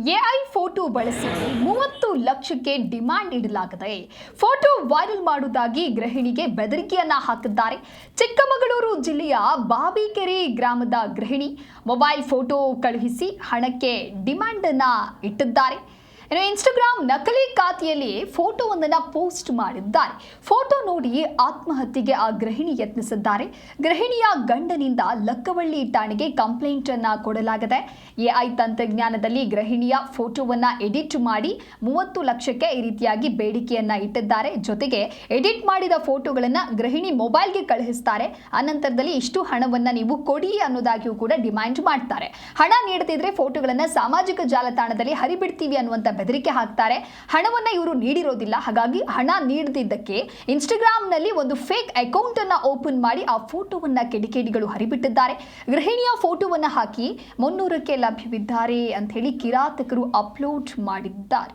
AI photo ಬಳಸಿ 30 ಲಕ್ಷಕ್ಕೆ demand ಇಡಲಾಗಿದೆ. ಫೋಟೋ ವೈರಲ್ ಮಾಡುವುದಾಗಿ ಗೃಹಿಣಿಗೆ ಬೆದರಿಕೆಯನ್ನ ಹಾಕಿದ್ದಾರೆ. ಚಿಕ್ಕಮಗಳೂರು ಜಿಲ್ಲೆಯ ಬಾವಿಕೆರೆ ಗ್ರಾಮದ ಗೃಹಿಣಿ ಮೊಬೈಲ್ ಫೋಟೋ ಕಳುಹಿಸಿ ಹಣಕ್ಕೆ ಡಿಮಾಂಡ್ ಅನ್ನ ಇಟ್ಟಿದ್ದಾರೆ. ಇನ್ಸ್ಟಾಗ್ರಾಮ್ ನಕಲಿ ಖಾತೆಯಲ್ಲಿ ಫೋಟೋವೊಂದನ್ನು ಪೋಸ್ಟ್ ಮಾಡಿದ್ದಾರೆ. ಫೋಟೋ ನೋಡಿ ಆತ್ಮಹತ್ಯೆಗೆ ಆ ಗೃಹಿಣಿ ಯತ್ನಿಸಿದ್ದಾರೆ. ಗೃಹಿಣಿಯ ಗಂಡನಿಂದ ಲಕ್ಕವಳ್ಳಿ ಠಾಣೆಗೆ ಕಂಪ್ಲೇಂಟ್ ಅನ್ನ ಕೊಡಲಾಗಿದೆ. ಎಐ ತಂತ್ರಜ್ಞಾನದಲ್ಲಿ ಗೃಹಿಣಿಯ ಫೋಟೋವನ್ನ ಎಡಿಟ್ ಮಾಡಿ 30 ಲಕ್ಷಕ್ಕೆ ಈ ರೀತಿಯಾಗಿ ಬೇಡಿಕೆಯನ್ನ ಇಟ್ಟಿದ್ದಾರೆ. ಜೊತೆಗೆ ಎಡಿಟ್ ಮಾಡಿದ ಫೋಟೋಗಳನ್ನ ಗೃಹಿಣಿ ಮೊಬೈಲ್ಗೆ ಕಳುಹಿಸ್ತಾರೆ. ಅನಂತರದಲ್ಲಿ ಇಷ್ಟು ಹಣವನ್ನ ನೀವು ಕೊಡಿ ಅನ್ನೋದಾಗಿಯೂ ಕೂಡ ಡಿಮ್ಯಾಂಡ್ ಮಾಡ್ತಾರೆ. ಹಣ ನೀಡದಿದ್ರೆ ಫೋಟೋಗಳನ್ನ ಸಾಮಾಜಿಕ ಜಾಲತಾಣದಲ್ಲಿ ಹರಿಬಿಡ್ತೀವಿ ಅನ್ನುವಂತ ಬೆದರಿಕೆ ಹಾಕ್ತಾರೆ. ಹಣವನ್ನ ಇವರು ನೀಡಿರೋದಿಲ್ಲ. ಹಾಗಾಗಿ ಹಣ ನೀಡದಿದ್ದಕ್ಕೆ ಇನ್ಸ್ಟಾಗ್ರಾಮ್ ನಲ್ಲಿ ಒಂದು ಫೇಕ್ ಅಕೌಂಟ್ ಅನ್ನ ಓಪನ್ ಮಾಡಿ ಆ ಫೋಟೋವನ್ನ ಕಿಡಿಗೇಡಿಗಳು ಹರಿಬಿಟ್ಟಿದ್ದಾರೆ. ಗೃಹಿಣಿಯ ಫೋಟೋವನ್ನ ಹಾಕಿ 300ಕ್ಕೆ ಲಭ್ಯವಿದ್ದಾರೆ ಅಂತ ಹೇಳಿ ಕಿರಾತಕರು ಅಪ್ಲೋಡ್ ಮಾಡಿದ್ದಾರೆ.